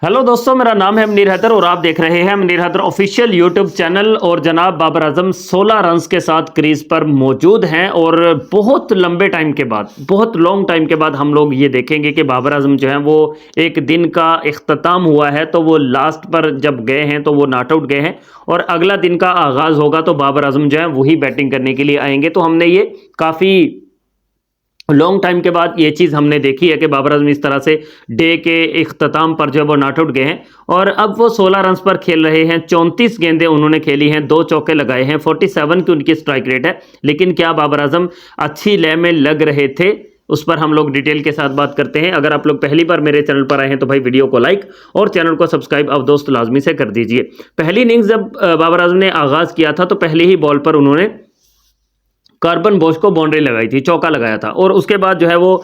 Hello दोस्तों, मेरा नाम है मुनीर हैदर और आप देख रहे हैं Munir Haider official YouTube channel. और जनाब बाबर आजम 16 रन्स के साथ क्रीज पर मौजूद हैं और बहुत लंबे टाइम के बाद, बहुत लॉन्ग टाइम के बाद हम लोग ये देखेंगे कि बाबर आजम जो है वो एक दिन का इख्तिताम हुआ है तो वो लास्ट पर जब गए हैं तो वो नॉट आउट गए हैं और अगला दिन का आगाज़ होगा तो बाबर आजम जो है वही बैटिंग करने के लिए आएंगे। तो हमने ये काफ़ी लॉन्ग टाइम के बाद ये चीज़ हमने देखी है कि बाबर आजम इस तरह से डे के इख्तिताम पर जो है वो नॉट आउट गए हैं और अब वो 16 रन्स पर खेल रहे हैं। 34 गेंदें उन्होंने खेली हैं, 2 चौके लगाए हैं, 47 की उनकी स्ट्राइक रेट है। लेकिन क्या बाबर आजम अच्छी लय में लग रहे थे, उस पर हम लोग डिटेल के साथ बात करते हैं। अगर आप लोग पहली बार मेरे चैनल पर आए हैं तो भाई वीडियो को लाइक और चैनल को सब्सक्राइब अब दोस्त लाजमी से कर दीजिए। पहली इनिंग्स जब बाबर आजम ने आगाज़ किया था तो पहले ही बॉल पर उन्होंने कार्बन बोस को बाउंड्री लगाई थी, चौका लगाया था और उसके बाद जो है वो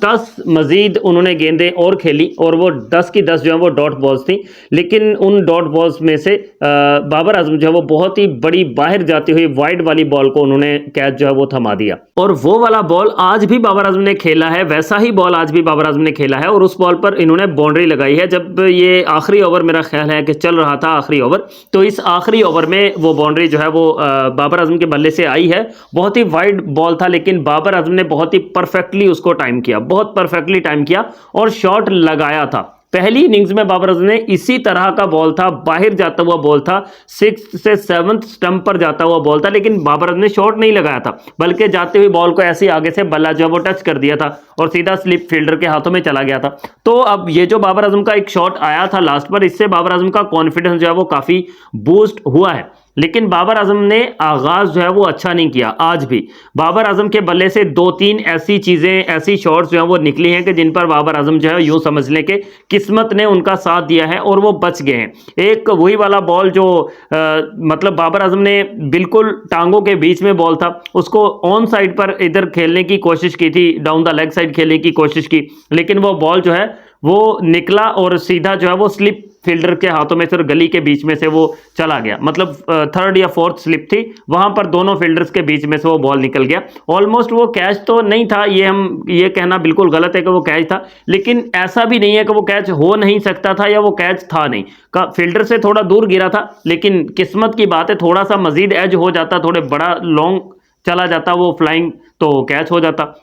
10 मजीद उन्होंने गेंदें और खेली और वो 10 की 10 जो है वो डॉट बॉल्स थी। लेकिन उन डॉट बॉल्स में से बाबर आजम जो है वो बहुत ही बड़ी बाहर जाती हुई वाइड वाली बॉल को उन्होंने कैच जो है वो थमा दिया और वो वाला बॉल आज भी बाबर आजम ने खेला है, वैसा ही बॉल आज भी बाबर आजम ने खेला है और उस बॉल पर इन्होंने बाउंड्री लगाई है। जब ये आखिरी ओवर, मेरा ख्याल है कि चल रहा था आखिरी ओवर, तो इस आखिरी ओवर में वो बाउंड्री जो है वो बाबर आजम के बल्ले से आई है। बहुत ही वाइड बॉल था लेकिन बाबर आजम ने बहुत ही परफेक्टली उसको टाइम किया, बहुत परफेक्टली टाइम किया और शॉट लगाया था। पहली इनिंग्स में बाबर आजम ने इसी तरह का बॉल था, बाहर जाता हुआ बॉल था, 6 से 7 स्टंप पर जाता हुआ बॉल था, लेकिन बाबर आजम ने शॉट नहीं लगाया था बल्कि जाते हुए बॉल को ऐसे आगे से बल्ला जो है वो टच कर दिया था और सीधा स्लिप फील्डर के हाथों में चला गया था। तो अब ये जो बाबर आजम का एक शॉट आया था लास्ट पर, इससे बाबर आजम का कॉन्फिडेंस जो है वो काफी बूस्ट हुआ है। लेकिन बाबर आजम ने आगाज जो है वो अच्छा नहीं किया। आज भी बाबर आजम के बल्ले से 2-3 ऐसी चीजें, ऐसी शॉट्स जो है वो निकली हैं कि जिन पर बाबर आजम जो है यूं समझ लें कि किस्मत ने उनका साथ दिया है और वो बच गए हैं। एक वही वाला बॉल जो मतलब बाबर आजम ने बिल्कुल टांगों के बीच में बॉल था, उसको ऑन साइड पर इधर खेलने की कोशिश की थी, डाउन द लेग साइड खेलने की कोशिश की, लेकिन वो बॉल जो है वो निकला और सीधा जो है वो स्लिप फील्डर के हाथों में से और गली के बीच में से वो चला गया। मतलब 3rd या 4th स्लिप थी, वहां पर दोनों फील्डर्स के बीच में से वो बॉल निकल गया। ऑलमोस्ट वो कैच तो नहीं था, ये कहना बिल्कुल गलत है कि वो कैच था, लेकिन ऐसा भी नहीं है कि वो कैच हो नहीं सकता था या वो कैच था नहीं का। फील्डर से थोड़ा दूर गिरा था, लेकिन किस्मत की बात है, थोड़ा सा मजीद एज हो जाता, थोड़े बड़ा लॉन्ग चला जाता वो फ्लाइंग, तो कैच हो जाता।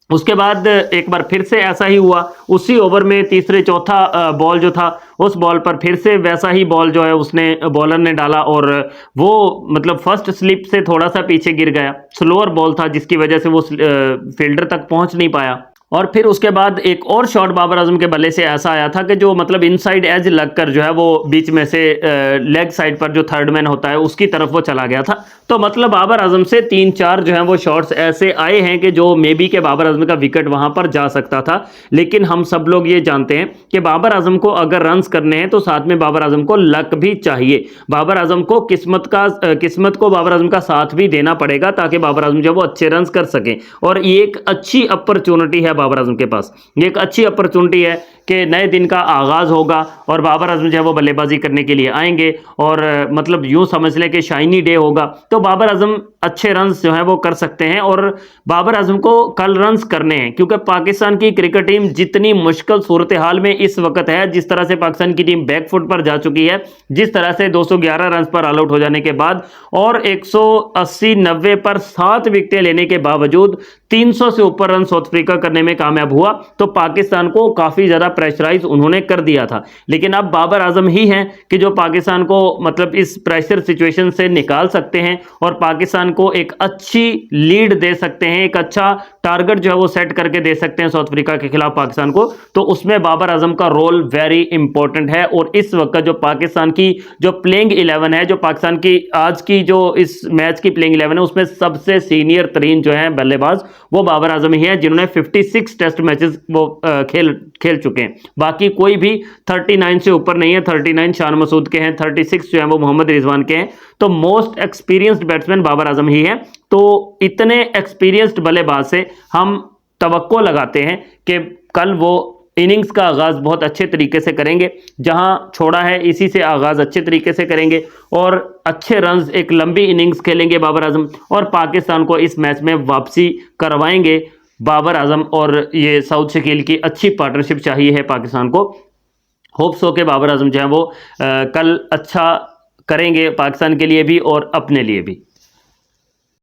उसके बाद एक बार फिर से ऐसा ही हुआ, उसी ओवर में तीसरे चौथा बॉल जो था, उस बॉल पर फिर से वैसा ही बॉल जो है उसने बॉलर ने डाला और वो मतलब फर्स्ट स्लिप से थोड़ा सा पीछे गिर गया। स्लोअर बॉल था जिसकी वजह से वो फील्डर तक पहुंच नहीं पाया। और फिर उसके बाद एक और शॉट बाबर आजम के बल्ले से ऐसा आया था कि जो मतलब इनसाइड एज लगकर जो है वो बीच में से लेग साइड पर जो थर्ड मैन होता है उसकी तरफ वो चला गया था। तो मतलब बाबर आजम से 3-4 जो है वो शॉट्स ऐसे आए हैं कि जो मे बी के बाबर आजम का विकेट वहां पर जा सकता था। लेकिन हम सब लोग ये जानते हैं कि बाबर आजम को अगर रन्स करने हैं तो साथ में बाबर आजम को लक भी चाहिए। बाबर आजम को किस्मत को बाबर आजम का साथ भी देना पड़ेगा ताकि बाबर आजम जो है वो अच्छे रन्स कर सकें। और ये एक अच्छी अपॉर्चुनिटी है बाबर आजम के पास, ये एक अच्छी अपॉर्चुनिटी है कि नए दिन का आगाज होगा और बाबर आजम जो है वो बल्लेबाजी करने के लिए आएंगे और मतलब यूं समझ लें कि शाइनी डे होगा तो बाबर आजम अच्छे रन्स जो है वो कर सकते हैं। और बाबर आजम को कल रन्स करने हैं क्योंकि पाकिस्तान की क्रिकेट टीम जितनी मुश्किल सूरत हाल में इस वक्त है, जिस तरह से पाकिस्तान की टीम बैकफुट पर जा चुकी है, जिस तरह से 211 रन पर ऑल आउट हो जाने के बाद और 180-90 पर 7 विकेटें लेने के बावजूद 300 से ऊपर रन साउथ अफ्रीका करने में कामयाब हुआ, तो पाकिस्तान को काफी ज्यादा प्रेशराइज उन्होंने कर दिया था। लेकिन अब बाबर आजम ही हैं कि जो पाकिस्तान को मतलब इस प्रेशर सिचुएशन से निकाल सकते हैं और पाकिस्तान को एक अच्छी लीड दे सकते हैं, एक अच्छा टारगेट जो है वो सेट करके दे सकते हैं साउथ अफ्रीका के खिलाफ पाकिस्तान को। तो उसमें बाबर आजम का रोल वेरी इंपॉर्टेंट है। और इस वक्त जो पाकिस्तान की जो प्लेइंग 11 है, जो पाकिस्तान की आज की जो इस मैच की प्लेइंग 11 है, उसमें सबसे सीनियर तरीन जो है बल्लेबाज वो बाबर आजम ही है, जिन्होंने 56 टेस्ट मैचेस वो खेल चुके हैं। बाकी कोई भी 39 से ऊपर नहीं है। 39 शान मसूद के हैं, 36 जो है वो मोहम्मद रिजवान के हैं। तो most experienced batsman Babar Azam ही है। तो इतने एक्सपीरियंस्ड बल्लेबाज से हम तवक्को लगाते हैं कि कल वो इनिंग्स का आगाज बहुत अच्छे तरीके से करेंगे, जहां छोड़ा है इसी से आगाज अच्छे तरीके से करेंगे और अच्छे रन्स, एक लंबी इनिंग्स खेलेंगे बाबर आजम और पाकिस्तान को इस मैच में वापसी करवाएंगे। बाबर आजम और ये साउथ शकील की अच्छी पार्टनरशिप चाहिए है पाकिस्तान को। होप्स हो के बाबर आजम जो है वो कल अच्छा करेंगे पाकिस्तान के लिए भी और अपने लिए भी।